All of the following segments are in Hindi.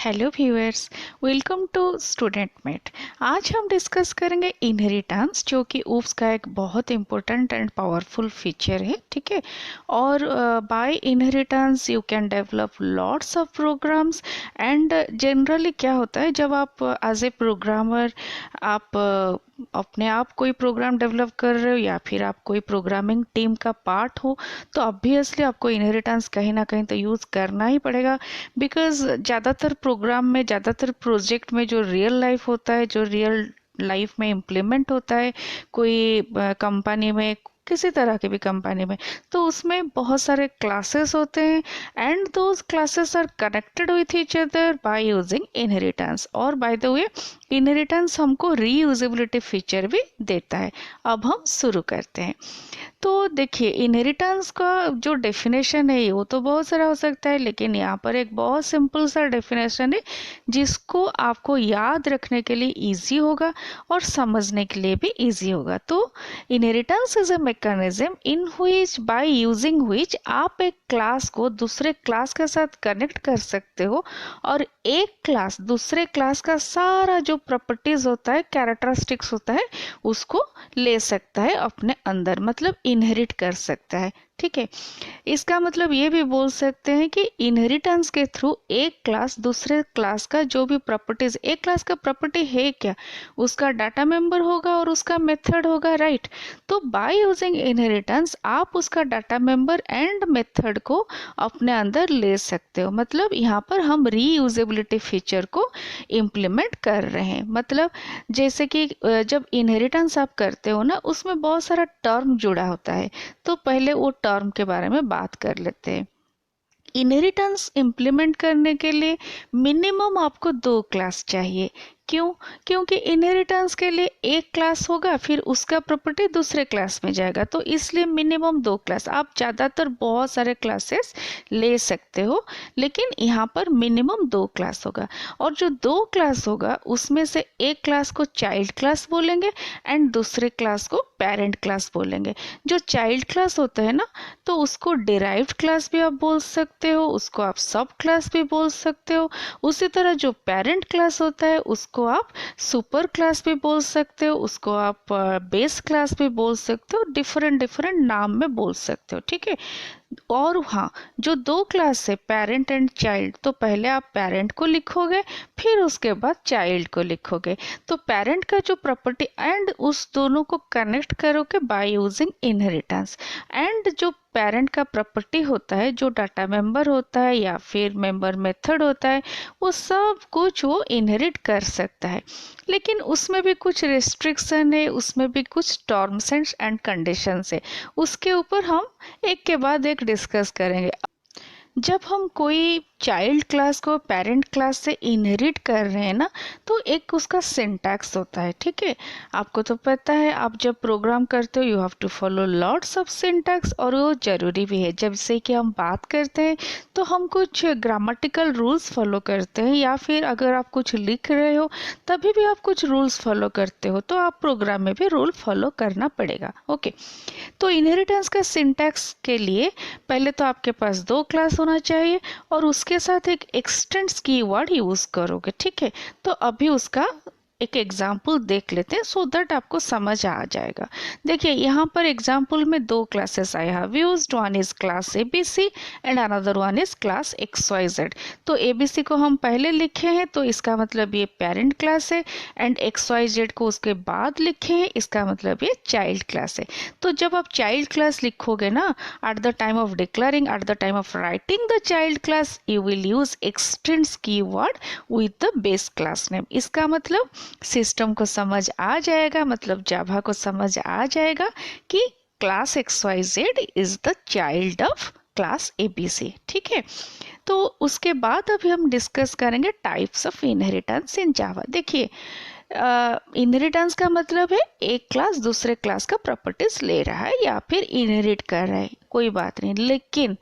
Hello viewers, welcome to student mate. आज हम डिस्कस करेंगे इनहेरिटेंस, जो कि ऊप्स का एक बहुत इंपॉर्टेंट एंड पावरफुल फीचर है। ठीक है। और by inheritance you can develop lots of programs. And generally क्या होता है, जब आप एज ए प्रोग्रामर आप अपने आप कोई प्रोग्राम डेवलप कर रहे हो या फिर आप कोई प्रोग्रामिंग टीम का पार्ट हो, तो ऑब्वियसली आपको इनहेरिटेंस कहीं ना कहीं तो यूज़ करना ही पड़ेगा। बिकॉज ज़्यादातर प्रोग्राम में, ज़्यादातर प्रोजेक्ट में जो रियल लाइफ होता है, जो रियल लाइफ में इम्प्लीमेंट होता है कोई कंपनी में, किसी तरह की भी कंपनी में, तो उसमें बहुत सारे क्लासेस होते हैं and those classes are connected with each other by using inheritance. और बाय द वे, इनहेरिटेंस हमको रीयूजेबिलिटी फीचर भी देता है। अब हम शुरू करते हैं। तो देखिए, इनहेरिटेंस का जो डेफिनेशन है वो तो बहुत सारा हो सकता है, लेकिन यहाँ पर एक बहुत सिंपल सा डेफिनेशन है जिसको आपको याद रखने के लिए इजी होगा और समझने के लिए भी इजी होगा। तो inheritance is a mechanism in which by using which आप एक क्लास को दूसरे क्लास के साथ कनेक्ट कर सकते हो और एक क्लास दूसरे क्लास का सारा जो प्रॉपर्टीज होता है, कैरेक्टरिस्टिक्स होता है, उसको ले सकता है अपने अंदर, मतलब इनहेरिट कर सकता है। ठीक है। इसका मतलब ये भी बोल सकते हैं कि इनहेरिटेंस के थ्रू एक क्लास दूसरे क्लास का जो भी प्रॉपर्टीज, एक क्लास का प्रॉपर्टी है क्या, उसका डाटा मेंबर होगा और उसका मेथड होगा, राइट। तो बाय यूजिंग इनहेरिटेंस आप उसका डाटा मेंबर एंड मेथड को अपने अंदर ले सकते हो। मतलब यहाँ पर हम रीयूजेबिलिटी फीचर को इम्प्लीमेंट कर रहे हैं। मतलब जैसे कि जब इनहेरिटेंस आप करते हो ना, उसमें बहुत सारा टर्म जुड़ा होता है। तो पहले वो टर्म के बारे में बात कर लेते हैं। इनहेरिटेंस इम्प्लीमेंट करने के लिए मिनिमम आपको 2 क्लास चाहिए। क्यों? क्योंकि इनहेरिटेंस के लिए एक क्लास होगा, फिर उसका प्रॉपर्टी दूसरे क्लास में जाएगा, तो इसलिए मिनिमम 2 क्लास। आप ज़्यादातर बहुत सारे क्लासेस ले सकते हो, लेकिन यहाँ पर मिनिमम 2 क्लास होगा। और जो 2 क्लास होगा उसमें से एक क्लास को चाइल्ड क्लास बोलेंगे एंड दूसरे क्लास को पेरेंट क्लास बोलेंगे। जो चाइल्ड क्लास होता है ना, तो उसको डिराइव्ड क्लास भी आप बोल सकते हो, उसको आप सब क्लास भी बोल सकते हो। उसी तरह जो पेरेंट क्लास होता है उसको आप सुपर क्लास भी बोल सकते हो, उसको आप बेस क्लास भी बोल सकते हो, डिफरेंट डिफरेंट नाम में बोल सकते हो। ठीक है। और हाँ, जो 2 क्लास है पेरेंट एंड चाइल्ड, तो पहले आप पेरेंट को लिखोगे, फिर उसके बाद चाइल्ड को लिखोगे। तो पेरेंट का जो प्रॉपर्टी एंड उस दोनों को कनेक्ट करोगे बाय यूजिंग इनहेरिटेंस। एंड जो पेरेंट का प्रॉपर्टी होता है, जो डाटा मेंबर होता है या फिर मेंबर मेथड होता है, वो सब कुछ वो इनहेरिट कर सकता है। लेकिन उसमें भी कुछ रिस्ट्रिक्शन है, उसमें भी कुछ टर्म्स एंड कंडीशंस है। उसके ऊपर हम एक के बाद एक डिस्कस करेंगे। जब हम कोई चाइल्ड क्लास को पेरेंट क्लास से इनहेरिट कर रहे हैं ना, तो एक उसका सिंटैक्स होता है। ठीक है। आपको तो पता है, आप जब प्रोग्राम करते हो you have to follow lots of syntax, और वो जरूरी भी है। जब से कि हम बात करते हैं तो हम कुछ ग्रामेटिकल रूल्स फॉलो करते हैं, या फिर अगर आप कुछ लिख रहे हो तभी भी आप कुछ रूल्स फॉलो करते हो, तो आप प्रोग्राम में भी रूल फॉलो करना पड़ेगा। ओके। तो इनहेरिटेंस का सिंटैक्स के लिए पहले तो आपके पास 2 क्लास होना चाहिए और उसके साथ एक एक्सटेंड्स कीवर्ड यूज करोगे। ठीक है। तो अभी उसका एक एग्जाम्पल देख लेते हैं सो दैट आपको समझ आ जाएगा। देखिए, यहाँ पर एग्जाम्पल में 2 classes I have used. One is class ABC and another one is class XYZ. तो एबीसी को हम पहले लिखे हैं, तो इसका मतलब ये पेरेंट क्लास है, एंड एक्सवाईजेड को उसके बाद लिखे हैं, इसका मतलब ये चाइल्ड क्लास है। तो जब आप चाइल्ड क्लास लिखोगे ना, at the time of declaring, at the time of writing the child class, you will use x tends keyword with the base class name. इसका मतलब सिस्टम को समझ आ जाएगा, मतलब जावा को समझ आ जाएगा कि class XYZ is the child of class ABC। ठीक है। तो उसके बाद अभी हम डिस्कस करेंगे टाइप्स ऑफ इनहेरिटेंस इन जावा। देखिए, इनहेरिटेंस का मतलब है एक क्लास दूसरे क्लास का प्रॉपर्टीज ले रहा है या फिर इनहेरिट कर रहा है, कोई बात नहीं। लेकिन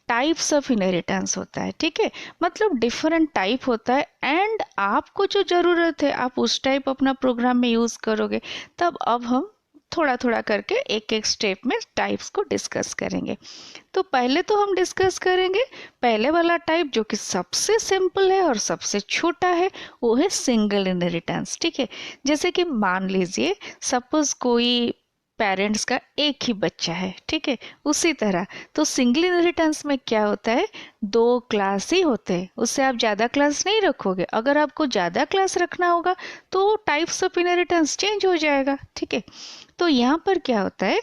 टाइप्स ऑफ इनहेरिटेंस होता है। ठीक है। मतलब डिफरेंट टाइप होता है, एंड आपको जो ज़रूरत है आप उस टाइप अपना प्रोग्राम में यूज़ करोगे। तब अब हम थोड़ा थोड़ा करके एक एक स्टेप में टाइप्स को डिस्कस करेंगे। तो पहले तो हम डिस्कस करेंगे पहले वाला टाइप जो कि सबसे सिंपल है और सबसे छोटा है, वो है सिंगल इनहेरिटेंस। ठीक है, जैसे कि मान लीजिए सपोज कोई पेरेंट्स का एक ही बच्चा है, ठीक है, उसी तरह तो सिंगल इनहेरिटेंस में क्या होता है, दो क्लास ही होते हैं, उससे आप ज़्यादा क्लास नहीं रखोगे। अगर आपको ज़्यादा क्लास रखना होगा तो टाइप्स ऑफ इनहेरिटेंस चेंज हो जाएगा। ठीक है, तो यहाँ पर क्या होता है,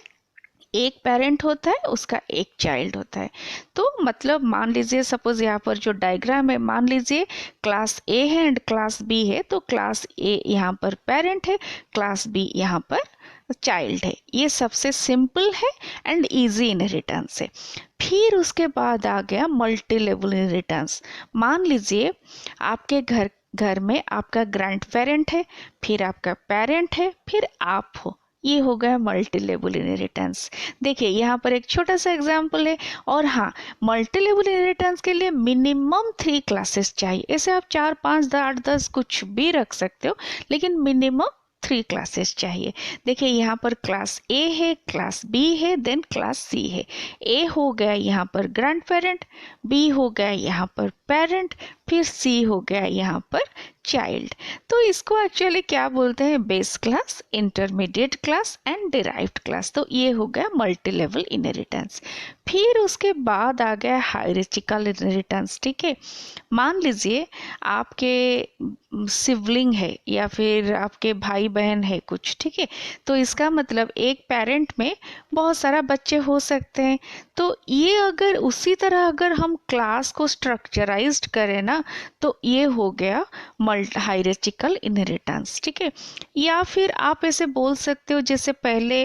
एक पेरेंट होता है, उसका एक चाइल्ड होता है। तो मतलब मान लीजिए सपोज यहाँ पर जो डायग्राम है, मान लीजिए क्लास ए है एंड क्लास बी है, तो क्लास ए यहाँ पर पेरेंट है, क्लास बी यहाँ पर चाइल्ड है। ये सबसे सिंपल है एंड इजी इनहेरिटेंस है। फिर उसके बाद आ गया मल्टी लेवल इनहेरिटेंस। मान लीजिए आपके घर में आपका ग्रैंड पेरेंट है, फिर आपका पेरेंट है, फिर आप हो, ये हो गया मल्टी लेवल इनहेरिटेंस। देखिए यहाँ पर एक छोटा सा एग्जांपल है। और हाँ, मल्टी लेवल इनहेरिटेंस के लिए मिनिमम 3 क्लासेस चाहिए। ऐसे आप 4 5 8 10 कुछ भी रख सकते हो, लेकिन मिनिमम 3 क्लासेस चाहिए। देखिए यहाँ पर क्लास ए है, क्लास बी है, देन क्लास सी है। ए हो गया यहाँ पर ग्रैंड पेरेंट, बी हो गया यहाँ पर पेरेंट, फिर सी हो गया यहाँ पर चाइल्ड। तो इसको एक्चुअली क्या बोलते हैं, base class, intermediate class and derived class. तो ये हो गया मल्टी लेवल इनहेरिटेंस। फिर उसके बाद आ गया हायरार्चिकल इनहेरिटेंस। ठीक है, मान लीजिए आपके सिबलिंग है या फिर आपके भाई बहन है कुछ, ठीक है, तो इसका मतलब एक पेरेंट में बहुत सारा बच्चे हो सकते हैं। तो ये अगर उसी तरह अगर हम क्लास को स्ट्रक्चराइज्ड करें ना, तो ये हो गया हायरार्चिकल इनहेरिटेंस। ठीक है, या फिर आप ऐसे बोल सकते हो जैसे पहले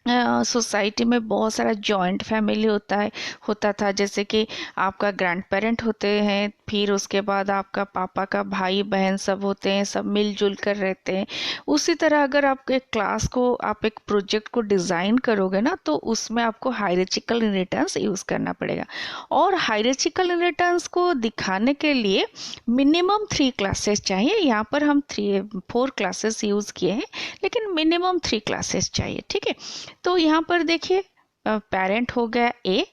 सोसाइटी में बहुत सारा जॉइंट फैमिली होता था, जैसे कि आपका ग्रैंड पेरेंट होते हैं, फिर उसके बाद आपका पापा का भाई बहन सब होते हैं, सब मिलजुल कर रहते हैं। उसी तरह अगर आप एक क्लास को, आप एक प्रोजेक्ट को डिज़ाइन करोगे ना, तो उसमें आपको हायरार्चिकल इनहेरिटेंस यूज़ करना पड़ेगा। और हायरार्चिकल इनहेरिटेंस को दिखाने के लिए मिनिमम 3 क्लासेस चाहिए। यहाँ पर हम 4 क्लासेस यूज़ किए हैं, लेकिन मिनिमम 3 क्लासेस चाहिए। ठीक है, तो यहाँ पर देखिए पेरेंट हो गया ए,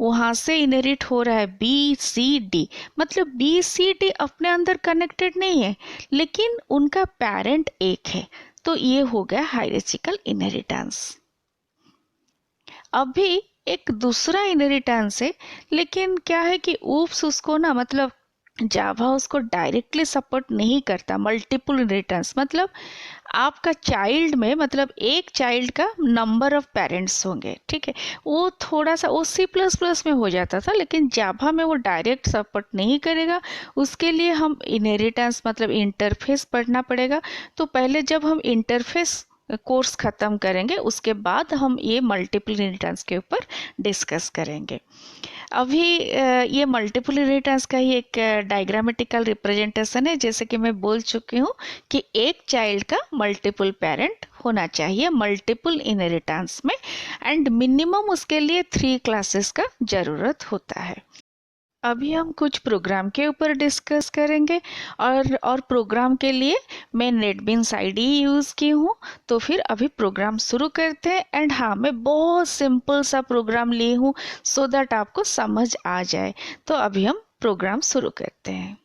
वहां से इनहेरिट हो रहा है बी सी डी। मतलब बी सी डी अपने अंदर कनेक्टेड नहीं है, लेकिन उनका पेरेंट एक है। तो ये हो गया हायरार्चिकल इनहेरिटेंस। अभी एक दूसरा इनहेरिटेंस है, लेकिन क्या है कि ऊप्स उसको ना, मतलब जावा उसको डायरेक्टली सपोर्ट नहीं करता। मल्टीपल इनहेरिटेंस मतलब आपका चाइल्ड में, मतलब एक चाइल्ड का नंबर ऑफ पेरेंट्स होंगे। ठीक है, वो थोड़ा सा वो सी प्लस प्लस में हो जाता था, लेकिन जावा में वो डायरेक्ट सपोर्ट नहीं करेगा। उसके लिए हम इनहेरिटेंस मतलब इंटरफेस पढ़ना पड़ेगा। तो पहले जब हम इंटरफेस कोर्स ख़त्म करेंगे, उसके बाद हम ये मल्टीपल इनहेरिटेंस के ऊपर डिस्कस करेंगे। अभी ये मल्टीपल इनहेरिटेंस का ही एक डायग्रामेटिकल रिप्रेजेंटेशन है। जैसे कि मैं बोल चुकी हूँ कि एक चाइल्ड का मल्टीपल पेरेंट होना चाहिए मल्टीपल इनहेरिटेंस में, एंड मिनिमम उसके लिए 3 क्लासेस का ज़रूरत होता है। अभी हम कुछ प्रोग्राम के ऊपर डिस्कस करेंगे, और प्रोग्राम के लिए मैं नेटबीन्स आईडी यूज़ की हूँ। तो फिर अभी प्रोग्राम शुरू करते हैं। एंड हाँ, मैं बहुत सिंपल सा प्रोग्राम ली हूँ सो दैट आपको समझ आ जाए। तो अभी हम प्रोग्राम शुरू करते हैं।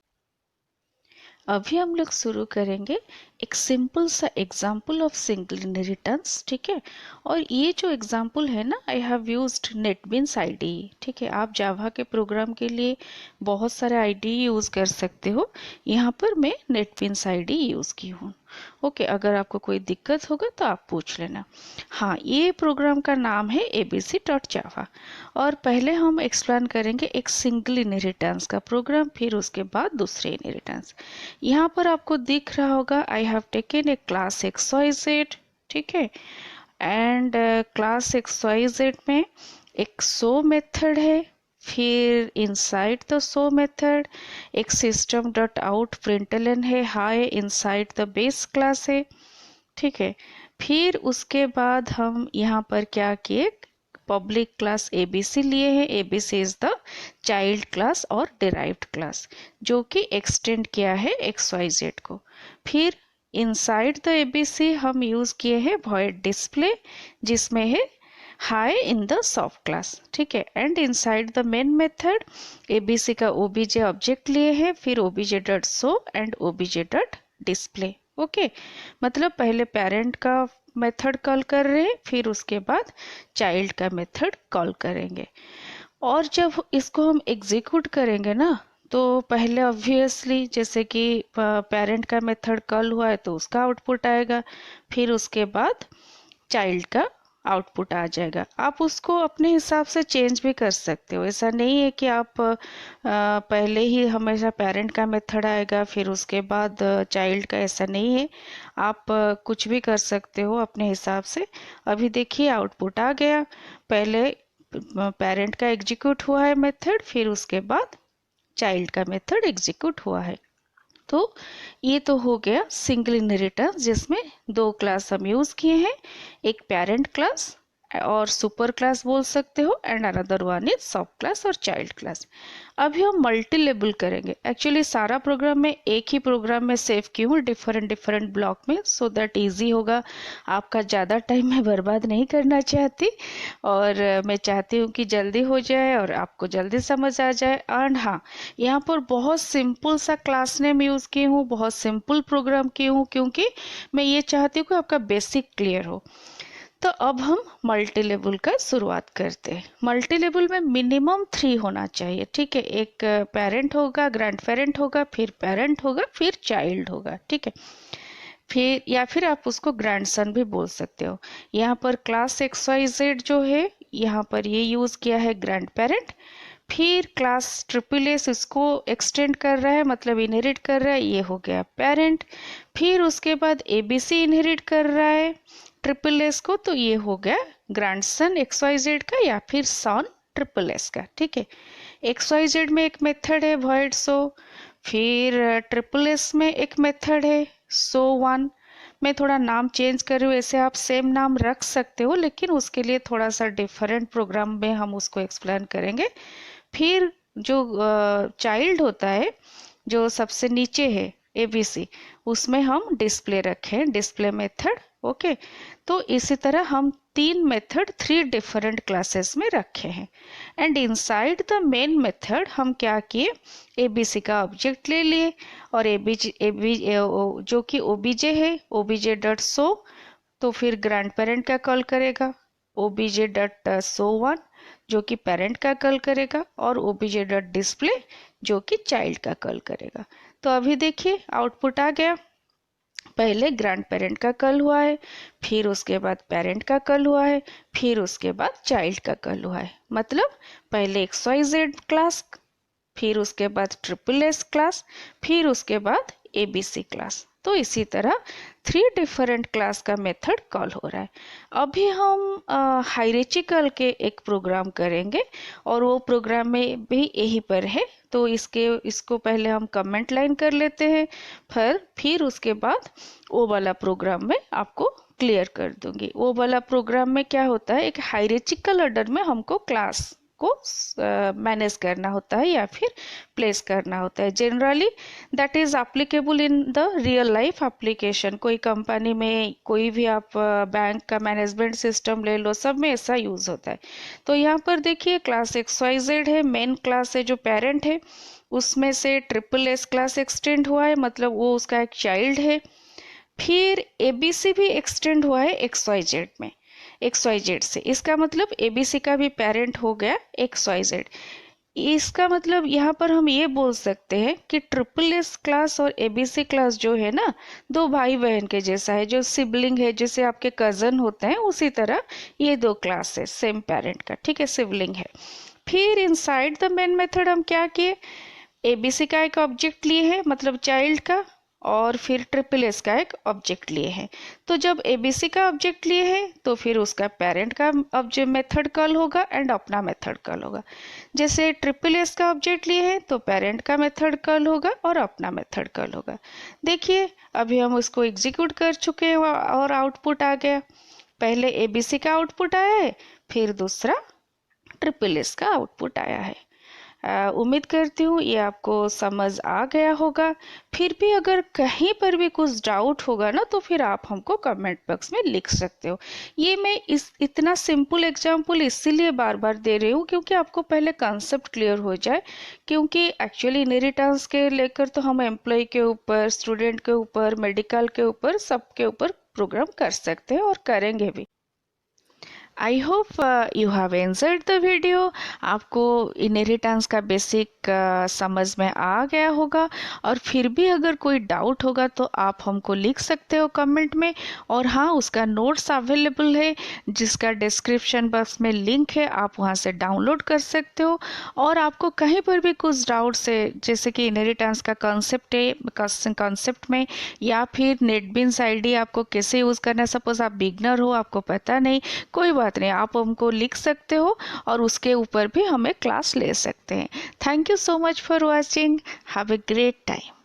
अभी हम लोग शुरू करेंगे एक सिंपल सा एग्जाम्पल ऑफ सिंगल इनहेरिटेंस। ठीक है, और ये जो एग्जाम्पल है ना, I have used NetBeans ID. ठीक है, आप जावा के प्रोग्राम के लिए बहुत सारे आईडी यूज़ कर सकते हो। यहाँ पर मैं नेटबीन्स आईडी यूज़ की हूँ। ओके, अगर आपको कोई दिक्कत होगा तो आप पूछ लेना। हाँ, ये प्रोग्राम का नाम है abc.java। और पहले हम एक्सप्लेन करेंगे एक सिंगल इनहेरिटेंस का प्रोग्राम, फिर उसके बाद दूसरे इनहेरिटेंस। यहाँ पर आपको दिख रहा होगा I have taken a class XYZ। ठीक है, एंड क्लास XYZ में एक सो मेथड है, फिर इनसाइड द सो मेथड एक सिस्टम डॉट आउट प्रिंटलन है high inside the base class है। ठीक है, फिर उसके बाद हम यहाँ पर क्या किए, पब्लिक क्लास ABC लिए हैं। ABC is the child class और डिराइव्ड क्लास, जो कि एक्सटेंड किया है XYZ को। फिर इनसाइड द एबीसी हम यूज किए हैं वॉइड डिस्प्ले, जिसमें है high in the soft class, ठीक है। And inside the main method ABC का ओबीजे ऑब्जेक्ट लिए हैं, फिर OBJ dot show and OBJ dot display. Okay, मतलब पहले पेरेंट का मेथड कॉल कर रहे हैं, फिर उसके बाद चाइल्ड का मेथड कॉल करेंगे। और जब इसको हम एग्जीक्यूट करेंगे ना, तो पहले ऑब्वियसली जैसे कि पेरेंट का मेथड कॉल हुआ है तो उसका आउटपुट आएगा, फिर उसके बाद चाइल्ड का आउटपुट आ जाएगा। आप उसको अपने हिसाब से चेंज भी कर सकते हो, ऐसा नहीं है कि आप पहले ही हमेशा पेरेंट का मेथड आएगा फिर उसके बाद चाइल्ड का, ऐसा नहीं है। आप कुछ भी कर सकते हो अपने हिसाब से। अभी देखिए आउटपुट आ गया, पहले पेरेंट का एग्जीक्यूट हुआ है मेथड, फिर उसके बाद चाइल्ड का मेथड एग्जीक्यूट हुआ है। तो ये तो हो गया सिंगल इनहेरिटेंस, जिसमें दो क्लास हम यूज किए हैं, एक पेरेंट क्लास और सुपर क्लास बोल सकते हो, एंड अनदर वन इज सब क्लास और चाइल्ड क्लास। अभी हम मल्टी लेबल करेंगे। एक्चुअली सारा प्रोग्राम में एक ही प्रोग्राम में सेव की हूँ डिफरेंट डिफरेंट ब्लॉक में, सो दैट इजी होगा। आपका ज़्यादा टाइम मैं बर्बाद नहीं करना चाहती, और मैं चाहती हूँ कि जल्दी हो जाए और आपको जल्दी समझ आ जाए। एंड हाँ, यहाँ पर बहुत सिंपल सा क्लास नेम यूज़ की हूँ, बहुत सिंपल प्रोग्राम की हूँ, क्योंकि मैं ये चाहती हूँ कि आपका बेसिक क्लियर हो। तो अब हम मल्टी लेवल का शुरुआत करते हैं। मल्टी लेवल में मिनिमम 3 होना चाहिए, ठीक है। एक पेरेंट होगा, ग्रैंड पेरेंट होगा, फिर पेरेंट होगा, फिर चाइल्ड होगा, ठीक है। फिर या फिर आप उसको ग्रैंडसन भी बोल सकते हो। यहाँ पर क्लास XYZ जो है, यहाँ पर ये यूज़ किया है ग्रैंड पेरेंट। फिर क्लास ट्रिपल एस इसको एक्सटेंड कर रहा है, मतलब इनहेरिट कर रहा है, ये हो गया पेरेंट। फिर उसके बाद एबीसी इनहेरिट कर रहा है ट्रिपल एस को, तो ये हो गया ग्रैंडसन XYZ का या फिर सन ट्रिपल एस का, ठीक है। XYZ में एक मेथड है वॉइड शो, फिर ट्रिपल एस में एक मेथड है शो वन। मैं थोड़ा नाम चेंज कर रही हूँ, ऐसे आप सेम नाम रख सकते हो, लेकिन उसके लिए थोड़ा सा डिफरेंट प्रोग्राम में हम उसको एक्सप्लेन करेंगे। फिर जो चाइल्ड होता है, जो सबसे नीचे है एबीसी, उसमें हम डिस्प्ले रखें, डिस्प्ले मेथड। ओके, तो इसी तरह हम 3 मेथड 3 डिफरेंट क्लासेस में रखे हैं। And inside the main method हम क्या किए, एबीसी का ऑब्जेक्ट ले लिए, और जो कि ओबीजे है, ओबीजे डॉट शो, तो फिर ग्रैंड पेरेंट का कॉल करेगा, ओबीजे डॉट शो वन जो कि पेरेंट का कॉल करेगा, और ओबीजे डॉट डिस्प्ले जो कि चाइल्ड का कॉल करेगा। तो अभी देखिए आउटपुट आ गया, पहले ग्रैंड पेरेंट का कॉल हुआ है, फिर उसके बाद पेरेंट का कॉल हुआ है, फिर उसके बाद चाइल्ड का कॉल हुआ है। मतलब पहले XYZ क्लास, फिर उसके बाद ट्रिपल एस क्लास, फिर उसके बाद एबीसी क्लास। तो इसी तरह 3 डिफरेंट क्लास का मेथड कॉल हो रहा है। अभी हम हायरार्चिकल के एक प्रोग्राम करेंगे, और वो प्रोग्राम में भी यही पर है। तो इसको पहले हम कमेंट लाइन कर लेते हैं, फिर उसके बाद वो वाला प्रोग्राम में आपको क्लियर कर दूंगी। वो वाला प्रोग्राम में क्या होता है, एक हायरार्चिकल ऑर्डर में हमको क्लास को मैनेज करना होता है या फिर प्लेस करना होता है। Generally that is applicable in the real life application. कोई कंपनी में, कोई भी आप बैंक का मैनेजमेंट सिस्टम ले लो, सब में ऐसा यूज होता है। तो यहाँ पर देखिए क्लास XYZ है, मेन क्लास है जो पेरेंट है, उसमें से ट्रिपल एस क्लास एक्सटेंड हुआ है, मतलब वो उसका एक चाइल्ड है। फिर एबीसी भी एक्सटेंड हुआ है XYZ में, XYZ से, इसका मतलब एबीसी का भी पेरेंट हो गया XYZ। इसका मतलब यहाँ पर हम ये बोल सकते हैं कि ट्रिपल एस क्लास और एबीसी क्लास जो है ना, दो भाई बहन के जैसा है, जो सिबलिंग है, जैसे आपके कजन होते हैं, उसी तरह ये दो क्लास है सेम पेरेंट का, ठीक है, सिबलिंग है। फिर इनसाइड द मेन मेथड हम क्या किए, एबीसी का एक ऑब्जेक्ट लिए हैं, मतलब चाइल्ड का, और फिर ट्रिपल एस का एक ऑब्जेक्ट लिए हैं। तो जब एबीसी का ऑब्जेक्ट लिए हैं, तो फिर उसका पेरेंट का ऑब्जेक्ट मेथड कॉल होगा एंड अपना मेथड कॉल होगा। जैसे ट्रिपल एस का ऑब्जेक्ट लिए हैं, तो पेरेंट का मेथड कॉल होगा और अपना मेथड कॉल होगा। देखिए अभी हम उसको एग्जीक्यूट कर चुके हैं और आउटपुट आ गया। पहले एबीसी का आउटपुट आया है, फिर दूसरा ट्रिपल एस का आउटपुट आया है। उम्मीद करती हूँ ये आपको समझ आ गया होगा। फिर भी अगर कहीं पर भी कुछ डाउट होगा ना तो फिर आप हमको कमेंट बॉक्स में लिख सकते हो। ये मैं इस इतना सिंपल एग्जाम्पल इसीलिए बार बार दे रही हूँ क्योंकि आपको पहले कंसेप्ट क्लियर हो जाए, क्योंकि एक्चुअली इनहेरिटेंस के लेकर तो हम एम्प्लॉय के ऊपर, स्टूडेंट के ऊपर, मेडिकल के ऊपर, सबके ऊपर प्रोग्राम कर सकते हैं और करेंगे भी। I hope you have answered the video. आपको इनहेरिटेंस का बेसिक समझ में आ गया होगा, और फिर भी अगर कोई डाउट होगा तो आप हमको लिख सकते हो कमेंट में। और हाँ, उसका नोट्स अवेलेबल है जिसका डिस्क्रिप्शन बॉक्स में लिंक है, आप वहाँ से डाउनलोड कर सकते हो। और आपको कहीं पर भी कुछ डाउट्स है, जैसे कि इनहेरिटेंस का कॉन्सेप्ट है, कॉन्सेप्ट में, या फिर नेटबिन्स आईडी आपको कैसे यूज़ करना है, सपोज आप बिगनर हो, आपको पता नहीं, कोई बात नहीं, आप हमको लिख सकते हो और उसके ऊपर भी हमें क्लास ले सकते हैं। Thank you so much for watching. Have a great time.